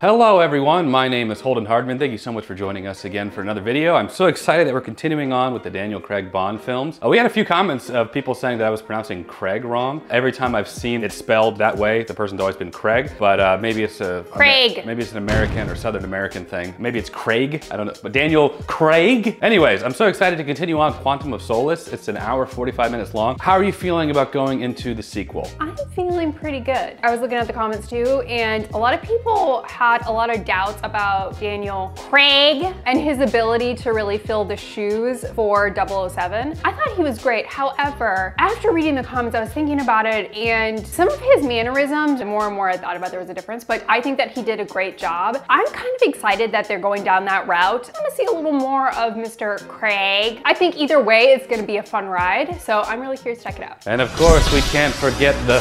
Hello everyone, my name is Holden Hardman. Thank you so much for joining us again for another video. I'm so excited that we're continuing on with the Daniel Craig Bond films. We had a few comments of people saying that I was pronouncing Craig wrong. Every time I've seen it spelled that way, the person's always been Craig, but maybe it's Craig. Maybe it's an American or Southern American thing. Maybe it's Craig, I don't know, but Daniel Craig? Anyways, I'm so excited to continue on Quantum of Solace. It's an hour, 45 minutes long. How are you feeling about going into the sequel? I'm feeling pretty good. I was looking at the comments too, and a lot of people had a lot of doubts about Daniel Craig and his ability to really fill the shoes for 007. I thought he was great. However, after reading the comments, I was thinking about it, and some of his mannerisms, the more and more I thought about there was a difference, but I think that he did a great job. I'm kind of excited that they're going down that route. I want to see a little more of Mr. Craig. I think either way, it's going to be a fun ride, so I'm really curious to check it out. And of course, we can't forget the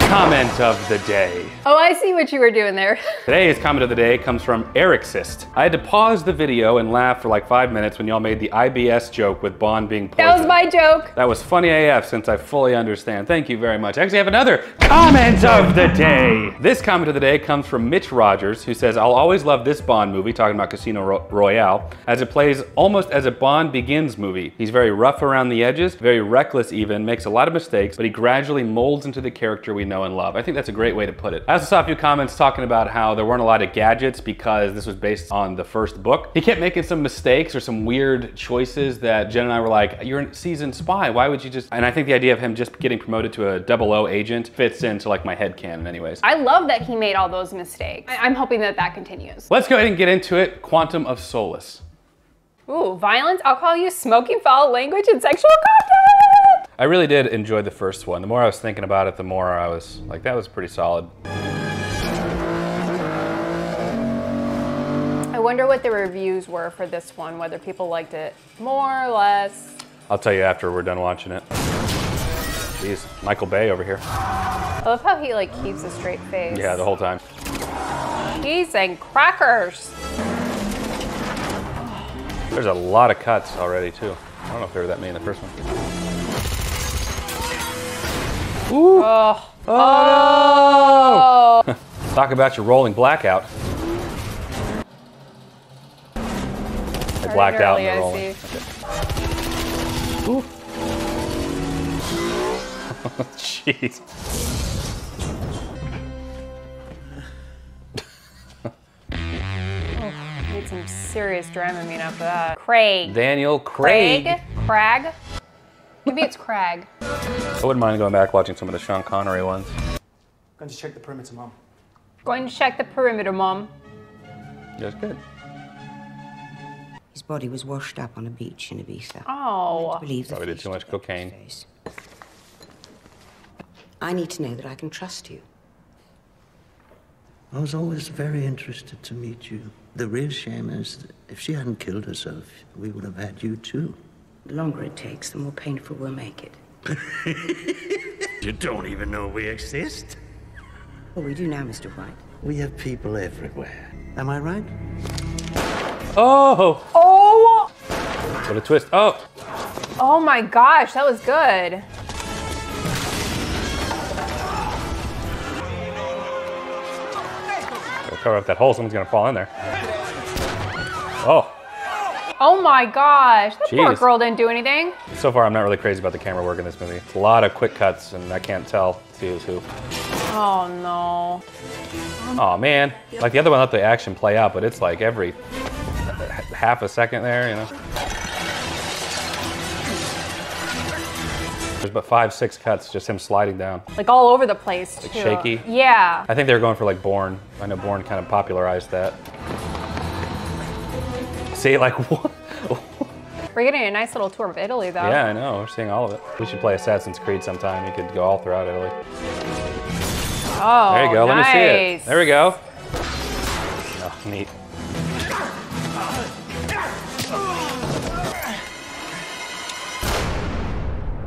comment of the day. Oh, I see what you were doing there. Today's comment of the day comes from Ericist. I had to pause the video and laugh for like 5 minutes when y'all made the IBS joke with Bond being poisoned. That was my joke. That was funny AF since I fully understand. Thank you very much. I actually have another comment of the day. This comment of the day comes from Mitch Rogers, who says, I'll always love this Bond movie, talking about Casino Royale, as it plays almost as a Bond Begins movie. He's very rough around the edges, very reckless even, makes a lot of mistakes, but he gradually molds into the character we know and love. I think that's a great way to put it. I also saw a few comments talking about how there weren't a lot of gadgets because this was based on the first book. He kept making some mistakes or some weird choices that Jen and I were like, you're a seasoned spy, why would you just... And I think the idea of him just getting promoted to a 00 agent fits into like my headcanon anyways. I love that he made all those mistakes. I'm hoping that that continues. Let's go ahead and get into it. Quantum of Solace. Ooh, violence, alcohol use, smoking, foul language, and sexual content! I really did enjoy the first one. The more I was thinking about it, the more I was like, that was pretty solid. I wonder what the reviews were for this one, whether people liked it more or less. I'll tell you after we're done watching it. Jeez, Michael Bay over here. I love how he like keeps a straight face. Yeah, the whole time. Cheese and crackers. There's a lot of cuts already too. I don't know if there were that many in the first one. Ooh. Oh. Oh. Talk about your rolling blackout. I blacked out in the rolling. Okay. Ooh. Jeez. Need some serious Dramamine after that. Craig. Daniel Craig. Crag? Maybe it's Crag. I wouldn't mind going back watching some of the Sean Connery ones. Going to check the perimeter, Mom. Going to check the perimeter, Mom. That's good. His body was washed up on a beach in Ibiza. Oh. I believe Probably did too much cocaine. I need to know that I can trust you. I was always very interested to meet you. The real shame is that if she hadn't killed herself, we would have had you too. The longer it takes, the more painful we'll make it. You don't even know we exist. Well, we do now, Mr. White. We have people everywhere. Am I right? Oh! Oh! What a twist. Oh! Oh my gosh, that was good. We'll cover up that hole, someone's gonna fall in there. Oh! Oh my gosh, that poor Jeez. girl didn't do anything. So far, I'm not really crazy about the camera work in this movie. It's a lot of quick cuts, and I can't tell who's who. Oh no. Oh man, like the other one let the action play out, but it's like every half a second there, you know? There's about 5, 6 cuts, just him sliding down. Like all over the place too. Like shaky? Yeah. I think they were going for like Bourne. I know Bourne kind of popularized that. See, like what? We're getting a nice little tour of Italy though. Yeah, I know, we're seeing all of it. We should play Assassin's Creed sometime. You could go all throughout Italy. Oh, there you go, nice. Let me see it. There we go. Oh, neat.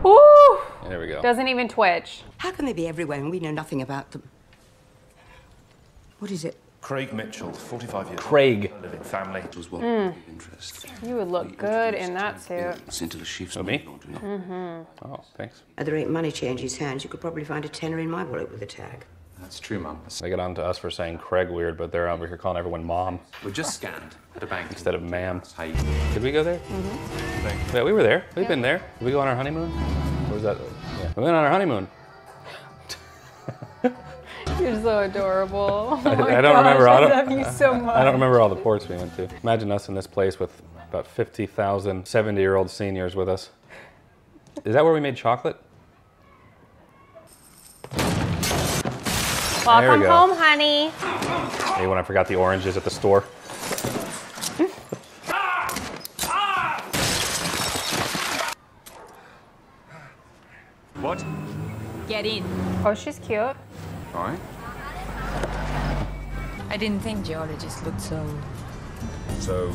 Woo! There we go. Doesn't even twitch. How can they be everywhere and we know nothing about them? What is it? Craig Mitchell, 45 years Craig. old, living family. It was what of interest. You would look good in that suit. Into the chief's Oh, me? Mm-hmm. Oh, thanks. At the rate money changes hands, you could probably find a tenner in my wallet with a tag. That's true, Mum. They get on to us for saying Craig weird, but they're over here calling everyone Mom We just scanned at a bank instead of ma'am. How you Did we go there? Yeah, we were there. We've been there. Did we go on our honeymoon? Or was that? Yeah, we went on our honeymoon. You're so adorable. Oh my I don't gosh, remember. I love you so much. I don't remember all the ports we went to. Imagine us in this place with about 50,000 70-year-old seniors with us. Is that where we made chocolate? Welcome home, honey. Hey, when I forgot the oranges at the store. What? Get in. Oh, she's cute. all right? I didn't think geologists looked so... So,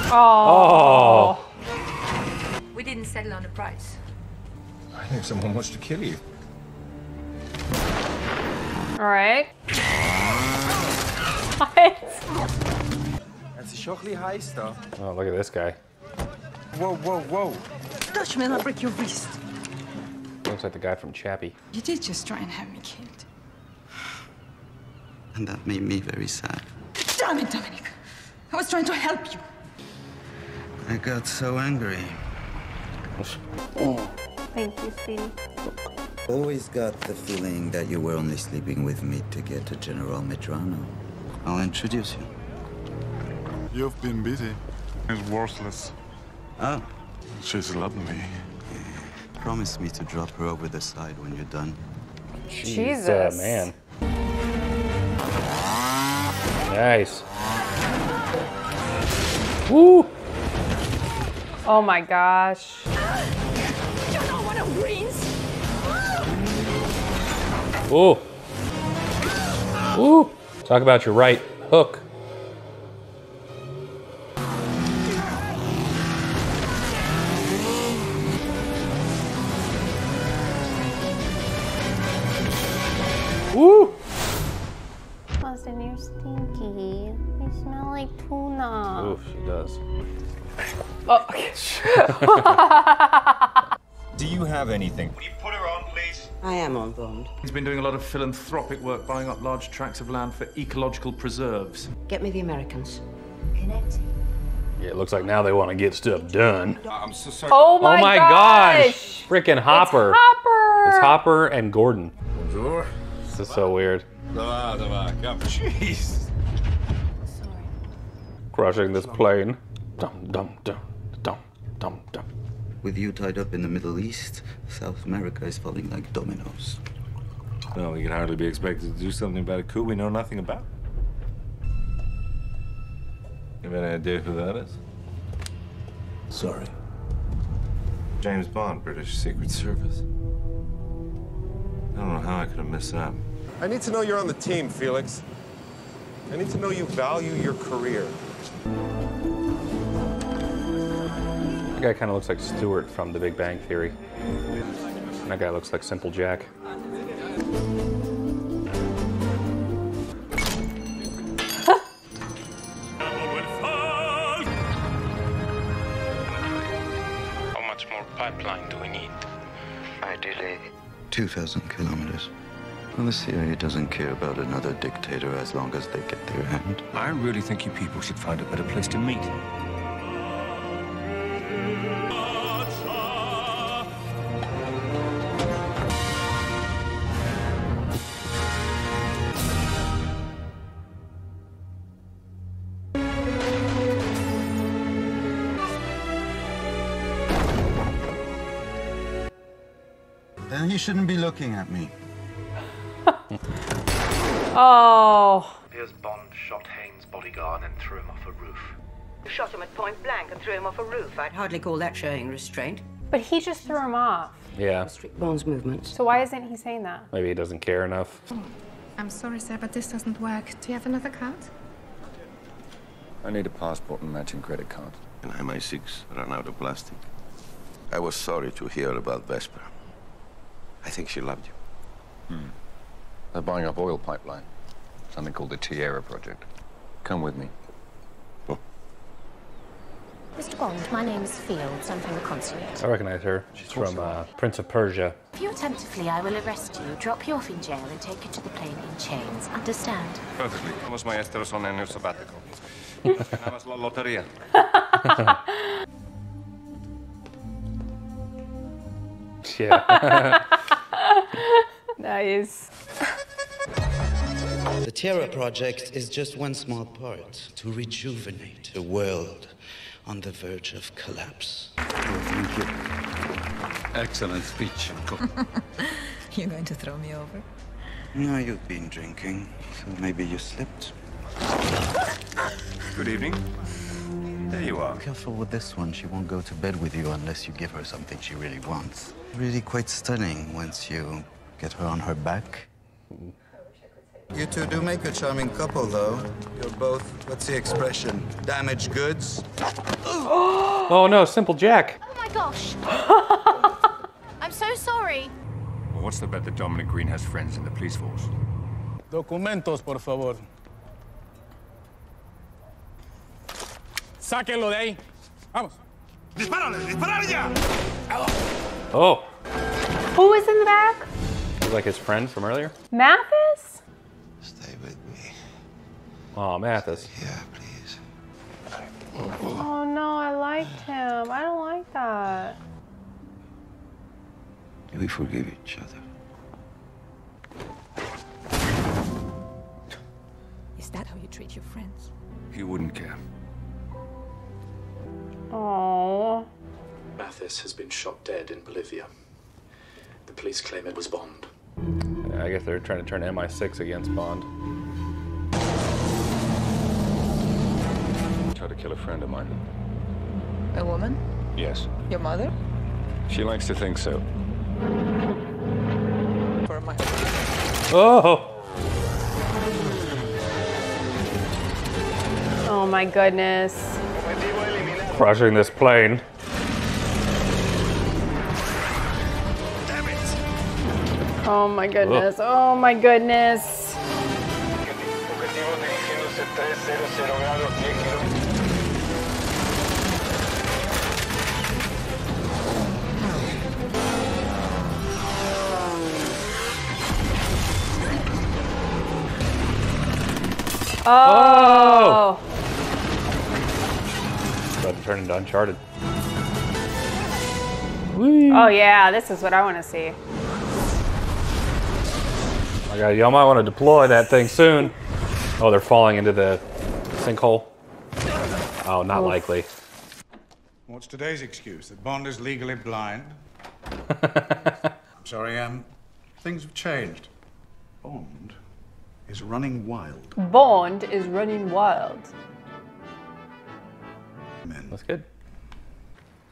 Oh. We didn't settle on a price. I think someone wants to kill you. All right. What? Het is chocolate high stuff. Oh, look at this guy. Whoa, whoa, whoa. Touch me and I'll break your wrist. Looks like the guy from Chappie. You did just try and have me killed. And that made me very sad. Damn it, Dominic. I was trying to help you. I got so angry. Thank you, sweetie. Always got the feeling that you were only sleeping with me to get to General Medrano. I'll introduce you. You've been busy. It's worthless. Oh, She's lovely. promise me to drop her over the side when you're done. Jesus. Man. Nice. Woo! Oh my gosh. You know what a wins? Ooh. Ooh. Talk about your right hook. Woo! Austin, you're stinky. You smell like tuna. Oof, she does. Oh, okay. Do you have anything? Will you put her on, please? I am on Bond. He's been doing a lot of philanthropic work, buying up large tracts of land for ecological preserves. Get me the Americans. Yeah, it looks like now they want to get stuff done. I'm so sorry. Oh my, gosh! Freaking Hopper. It's Hopper. It's Hopper and Gordon. Bonjour. This is so weird. Jeez. Crushing this plane. Dum dum dum dum dum dum. With you tied up in the Middle East, South America is falling like dominoes. Well, we can hardly be expected to do something about a coup we know nothing about. You have any idea who that is? Sorry. James Bond, British Secret Service. I don't know how I could have missed that. I need to know you're on the team, Felix. I need to know you value your career. That guy kind of looks like Stewart from The Big Bang Theory. And that guy looks like Simple Jack. How much more pipeline do we need? Ideally, 2,000 kilometers. Well, the CIA doesn't care about another dictator as long as they get their hand. I really think you people should find a better place to meet. Then he shouldn't be looking at me. Oh. Piers Bond shot Haynes' bodyguard and threw him off a roof. You shot him at point blank and threw him off a roof. I'd hardly call that showing restraint. But he just threw him off. Yeah. Restrict Bond's movements. So why isn't he saying that? Maybe he doesn't care enough. I'm sorry, sir, but this doesn't work. Do you have another card? I need a passport and matching credit card. And MI6 ran out of plastic. I was sorry to hear about Vesper. I think she loved you. They're buying up oil pipeline. Something called the Tierra Project. Come with me. Mr. Mr. Bond, my name is Fields. I'm from the consulate. I recognize her. She's from Prince of Persia. If you attempt to flee, I will arrest you, drop you off in jail, and take you to the plane in chains. Understand? Perfectly. Vamos maestros on annual sabbatical. Ganamos la lotería. Yeah. Nice. The Terra Project is just one small part to rejuvenate a world on the verge of collapse. Thank you. Excellent speech, Uncle. You're going to throw me over? No, you've been drinking, so maybe you slipped. Good evening. There you are. Careful with this one. She won't go to bed with you unless you give her something she really wants. Really quite stunning once you get her on her back. You two do make a charming couple, though. You're both, what's the expression, damaged goods? Oh no, Simple Jack. Oh my gosh. I'm so sorry. Well, what's the bet that Dominic Green has friends in the police force? Documentos, por favor. Sáquenlo de ahí. Vamos. ¡Dispárale! ¡Dispárale ya! Oh. Who was in the back? He's like his friend from earlier. Mathis? Stay with me. Oh, Mathis. Yeah, please. Oh no, I liked him. I don't like that. We forgive each other. Is that how you treat your friends? You wouldn't care. Oh. Mathis has been shot dead in Bolivia. The police claim it was Bond. Yeah, I guess they're trying to turn MI6 against Bond. Tried to kill a friend of mine. A woman? Yes. Your mother? She likes to think so. For my... Oh! Oh my goodness. Crushing this plane. Oh my goodness. Oh my goodness. Oh! About to turn into Uncharted. Oh yeah, this is what I want to see. Y'all might want to deploy that thing soon. Oh, they're falling into the sinkhole. Oh, not likely. What's today's excuse? That Bond is legally blind? I'm sorry, things have changed. Bond is running wild. Bond is running wild. That's good.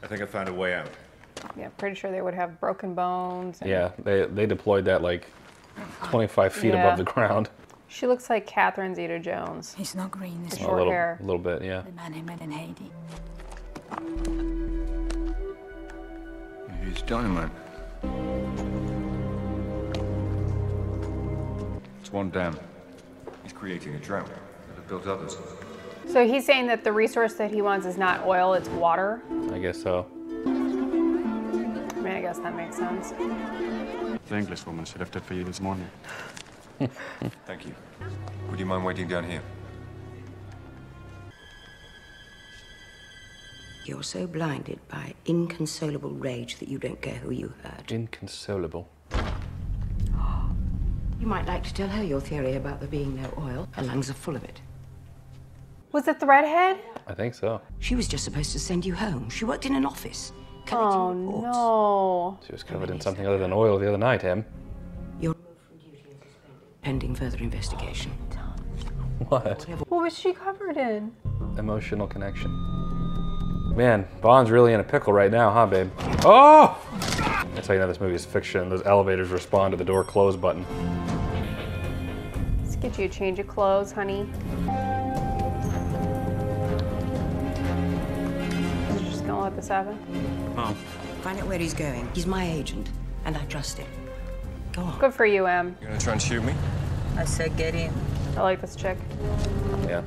I think I found a way out. Yeah, pretty sure they would have broken bones. And... Yeah, they deployed that like 25 feet above the ground. She looks like Catherine Zeta-Jones. He's not green, is he? Short hair. A little bit, yeah. The man he met in Haiti. It's dynamite. It's one dam. He's creating a drought. Could have built others. So he's saying that the resource that he wants is not oil, it's water? I guess so. I mean, I guess that makes sense. The Englishwoman she left it for you this morning. Thank you. Would you mind waiting down here? You're so blinded by inconsolable rage that you don't care who you hurt. Inconsolable. You might like to tell her your theory about there being no oil. Her lungs are full of it. Was it the redhead? I think so. She was just supposed to send you home. She worked in an office. Oh, no. She was covered in something other than oil the other night, Em. You're removed from duty and suspended pending further investigation. What? What was she covered in? Emotional connection. Man, Bond's really in a pickle right now, huh, babe? Oh! That's how you know this movie is fiction. Those elevators respond to the door close button. Let's get you a change of clothes, honey. You're just gonna let this happen? Mom. Find out where he's going. He's my agent, and I trust him. Go on. Good for you, Em. You gonna try and shoot me? I said get in. I like this chick. Yeah.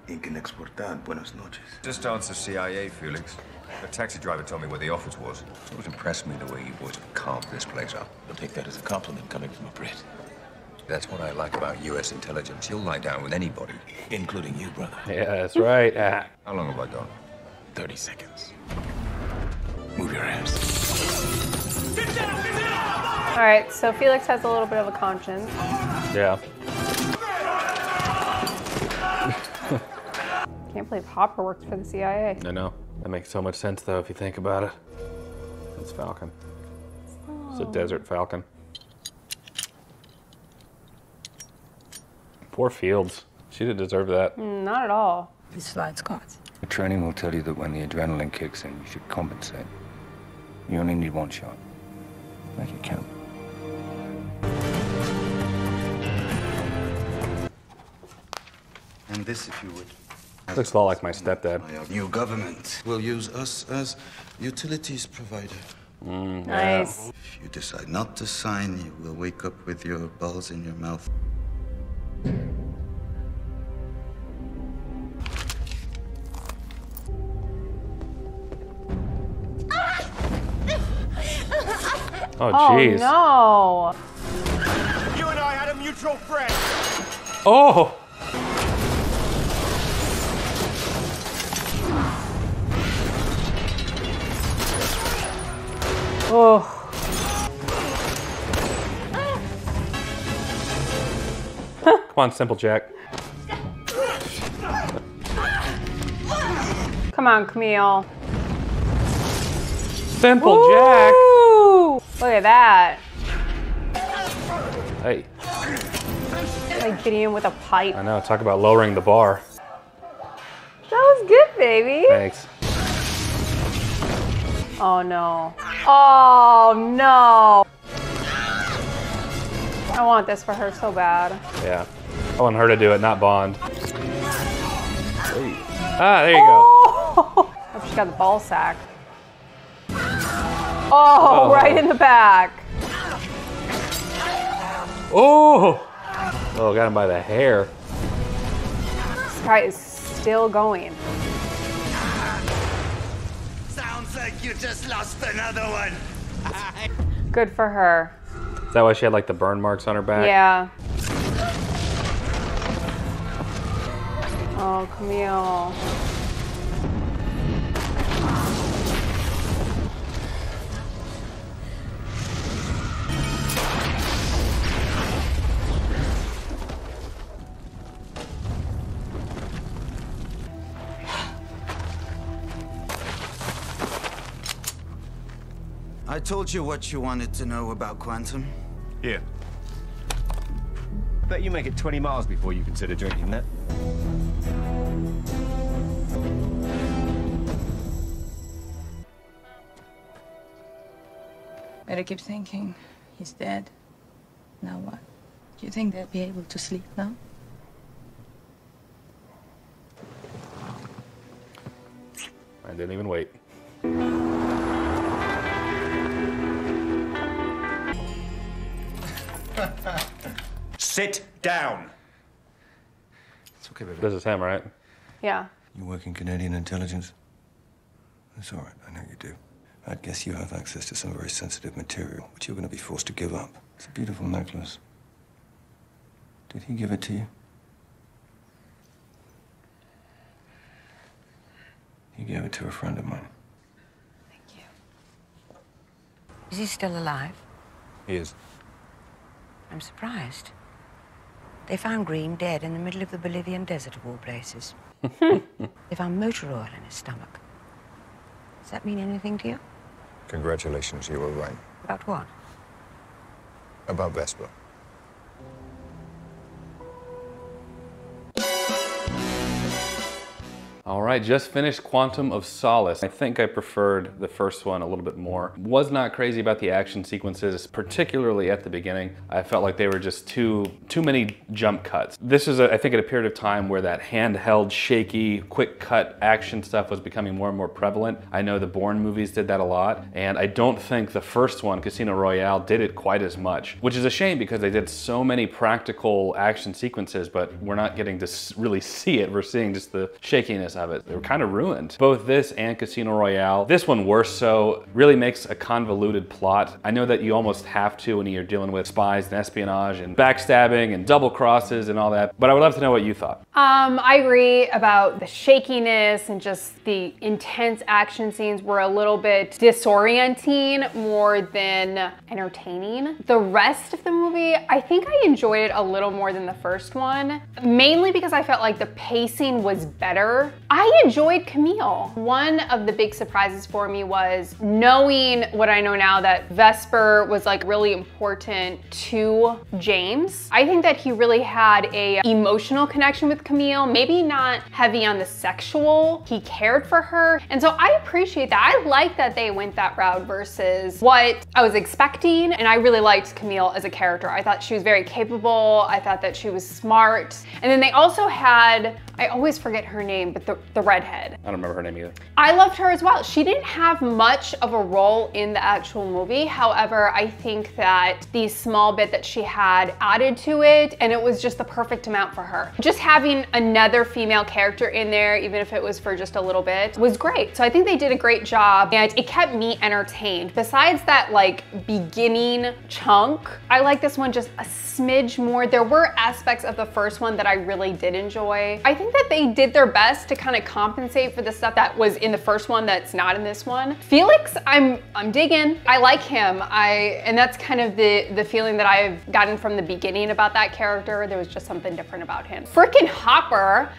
Y que exportar. Buenas noches. Just answer CIA, Felix. The taxi driver told me what the office was. It's always impressed me the way you boys have carved this place up. You'll take that as a compliment coming from a Brit. That's what I like about U.S. intelligence. You'll lie down with anybody. Including you, brother. Yeah, that's right. How long have I got? 30 seconds. Move your ass. All right, so Felix has a little bit of a conscience. Yeah. Can't believe Hopper works for the CIA. I know. That makes so much sense, though, if you think about it. It's Falcon. It's a desert falcon. Poor Fields. She didn't deserve that. Not at all. This flight's cards. The training will tell you that when the adrenaline kicks in, you should compensate. You only need one shot. Make it count. And this, if you would. Looks a lot like my stepdad. Our new government will use us as utilities provider. Nice. If you decide not to sign, you will wake up with your balls in your mouth. Oh, jeez. Oh, no. You and I had a mutual friend. Oh! Oh. Come on, Simple Jack. Come on, Camille. Simple Woo! Jack. Look at that. Hey. Like hitting him with a pipe. I know, talk about lowering the bar. That was good, baby. Thanks. Oh, no. Oh, no. I want this for her so bad. Yeah. I want her to do it, not Bond. Ah, there you go. Oh, she got the ball sack. Oh, right in the back. Oh! Oh, got him by the hair. This guy is still going. Sounds like you just lost another one. Good for her. Is that why she had like the burn marks on her back? Yeah. Oh, Camille. I told you what you wanted to know about Quantum. Here. Bet you make it 20 miles before you consider drinking that. But I keep thinking, he's dead. Now what? Do you think they'll be able to sleep now? I didn't even wait. Sit down. It's okay, baby. This is him, right? Yeah. You work in Canadian intelligence? That's all right, I know you do. I'd guess you have access to some very sensitive material, which you're going to be forced to give up. It's a beautiful necklace. Did he give it to you? He gave it to a friend of mine. Thank you. Is he still alive? He is. I'm surprised. They found Green dead in the middle of the Bolivian desert of all places. They found motor oil in his stomach. Does that mean anything to you? Congratulations, you were right. About what? About Vesper. All right, just finished Quantum of Solace. I think I preferred the first one a little bit more. Was not crazy about the action sequences, particularly at the beginning. I felt like they were just too many jump cuts. This is, I think, at a period of time where that handheld, shaky, quick cut action stuff was becoming more and more prevalent. I know the Bourne movies did that a lot, and I don't think the first one, Casino Royale, did it quite as much, which is a shame because they did so many practical action sequences, but we're not getting to really see it. We're seeing just the shakiness of it. They were kind of ruined. Both this and Casino Royale. This one worse so, really makes a convoluted plot. I know that you almost have to when you're dealing with spies and espionage and backstabbing and double crosses and all that, but I would love to know what you thought. I agree about the shakiness and just the intense action scenes were a little bit disorienting more than entertaining. The rest of the movie, I think I enjoyed it a little more than the first one, mainly because I felt like the pacing was better. I enjoyed Camille. One of the big surprises for me was knowing what I know now, that Vesper was like really important to James. I think that he really had a emotional connection with Camille, maybe not heavy on the sexual. He cared for her. And so I appreciate that. I like that they went that route versus what I was expecting. And I really liked Camille as a character. I thought she was very capable. I thought that she was smart. And then they also had, I always forget her name, but the redhead. I don't remember her name either. I loved her as well. She didn't have much of a role in the actual movie. However, I think that the small bit that she had added to it, and it was just the perfect amount for her. Just having another female character in there, even if it was for just a little bit, was great. So I think they did a great job and it kept me entertained. Besides that like beginning chunk, I like this one just a smidge more. There were aspects of the first one that I really did enjoy. I think that they did their best to kind of compensate for the stuff that was in the first one that's not in this one. Felix, I'm digging. I like him. And that's kind of the feeling that I've gotten from the beginning about that character. There was just something different about him. Frickin' Hopper,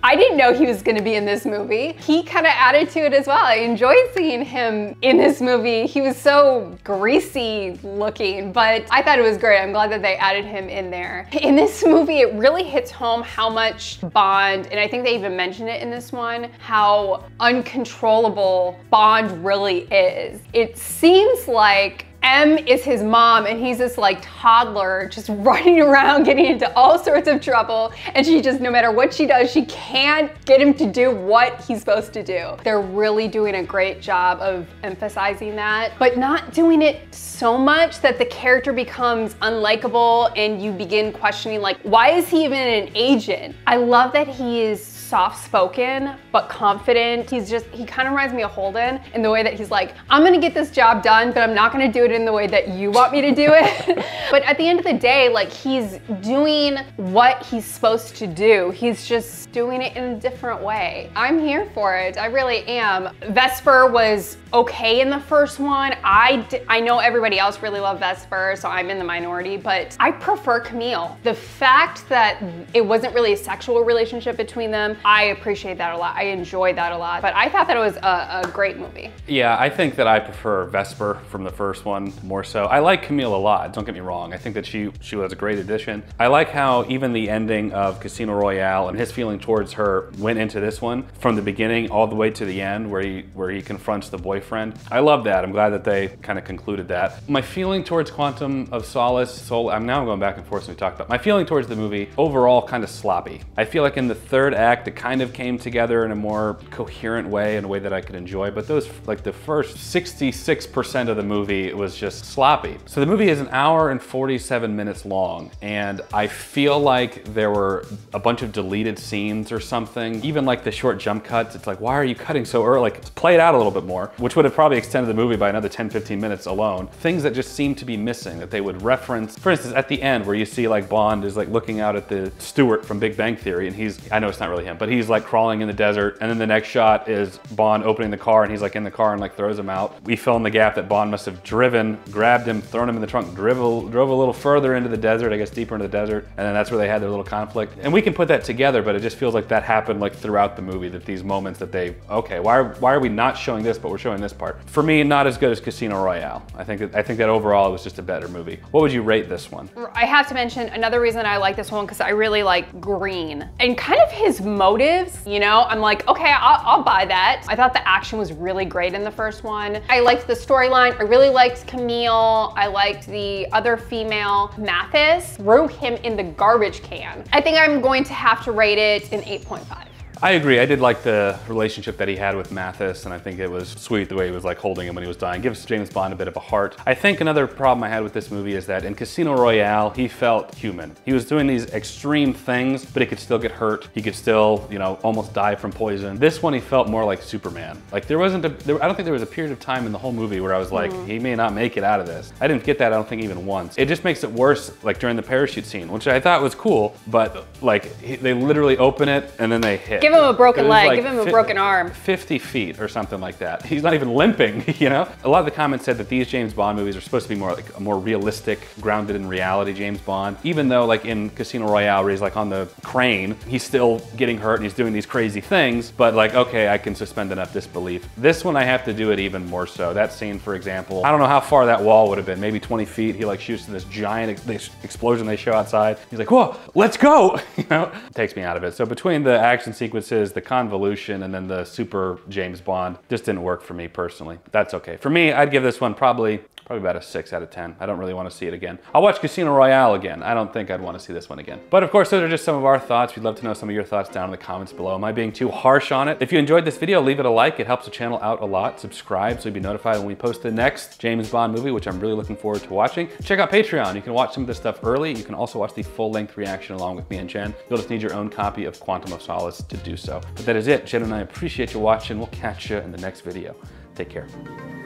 I didn't know he was gonna be in this movie. He kind of added to it as well. I enjoyed seeing him in this movie. He was so greasy looking, but I thought it was great. I'm glad that they added him in there. In this movie, it really hits home how much Bond, and I think they even mentioned it in this one, how uncontrollable Bond really is. It seems like M is his mom and he's this like toddler just running around getting into all sorts of trouble, and she just, no matter what she does, she can't get him to do what he's supposed to do. They're really doing a great job of emphasizing that, but not doing it so much that the character becomes unlikable and you begin questioning like, why is he even an agent? I love that he is soft-spoken but confident. He kind of reminds me of Holden in the way that he's like, I'm gonna get this job done, but I'm not gonna do it in the way that you want me to do it. But at the end of the day, like, he's doing what he's supposed to do. He's just doing it in a different way. I'm here for it, I really am. Vesper was okay in the first one. I know everybody else really loved Vesper, so I'm in the minority, but I prefer Camille. The fact that it wasn't really a sexual relationship between them, I appreciate that a lot. I enjoyed that a lot, but I thought that it was a great movie. Yeah, I think that I prefer Vesper from the first one more so. I like Camille a lot, don't get me wrong. I think that she was a great addition. I like how even the ending of Casino Royale and his feeling towards her went into this one from the beginning all the way to the end where he confronts the boyfriend. I love that. I'm glad that they kind of concluded that. My feeling towards Quantum of Solace, I'm now going back and forth as we talked about. My feeling towards the movie, overall kind of sloppy. I feel like in the third act, it kind of came together in a more coherent way, in a way that I could enjoy, but those, like the first 66% of the movie, it was just sloppy. So the movie is an hour and 47 minutes long, and I feel like there were a bunch of deleted scenes or something. Even like the short jump cuts, it's like, why are you cutting so early? Like, play it out a little bit more, which would have probably extended the movie by another 10-15 minutes alone. Things that just seem to be missing, that they would reference. For instance, at the end where you see like Bond is like looking out at the Stewart from Big Bang Theory, and I know it's not really him, but he's like crawling in the desert, and then the next shot is Bond opening the car, and he's like in the car and like throws him out. We fill in the gap that Bond must have driven, grabbed him, thrown him in the trunk, drove a little further into the desert, I guess deeper into the desert, and then that's where they had their little conflict. And we can put that together, but it just feels like that happened like throughout the movie, that these moments that they, okay, why are we not showing this, but we're showing this part? For me, not as good as Casino Royale. I think that overall it was just a better movie. What would you rate this one? I have to mention another reason I like this one, because I really like Green. And kind of his motives, you know, I'm like, okay, I'll buy that. I thought the action was really great in the first one. I liked the storyline. I really liked Camille. I liked the other female. Mathis threw him in the garbage can. I think I'm going to have to rate it an 8.5. I agree. I did like the relationship that he had with Mathis, and I think it was sweet the way he was like holding him when he was dying. Gives James Bond a bit of a heart. I think another problem I had with this movie is that in Casino Royale, he felt human. He was doing these extreme things, but he could still get hurt. He could still, you know, almost die from poison. This one, he felt more like Superman. Like I don't think there was a period of time in the whole movie where I was like, he may not make it out of this. I didn't get that, I don't think, even once. It just makes it worse, like during the parachute scene, which I thought was cool, but like they literally open it and then they hit. Give him a broken leg, like give him a broken arm. 50 feet or something like that. He's not even limping, you know? A lot of the comments said that these James Bond movies are supposed to be more like a more realistic, grounded in reality James Bond. Even though like in Casino Royale, where he's like on the crane, he's still getting hurt and he's doing these crazy things, but like, okay, I can suspend enough disbelief. This one I have to do it even more so. That scene, for example, I don't know how far that wall would have been, maybe 20 feet. He like shoots to this giant explosion they show outside. He's like, whoa, let's go, you know? It takes me out of it. So between the action sequences, the convolution, and then the super James Bond, just didn't work for me personally. That's okay. For me, I'd give this one probably about a 6 out of 10. I don't really want to see it again. I'll watch Casino Royale again. I don't think I'd want to see this one again. But of course, those are just some of our thoughts. We'd love to know some of your thoughts down in the comments below. Am I being too harsh on it? If you enjoyed this video, leave it a like. It helps the channel out a lot. Subscribe so you'll be notified when we post the next James Bond movie, which I'm really looking forward to watching. Check out Patreon. You can watch some of this stuff early. You can also watch the full-length reaction along with me and Jen. You'll just need your own copy of Quantum of Solace to do so. But that is it. Jen and I appreciate you watching. We'll catch you in the next video. Take care.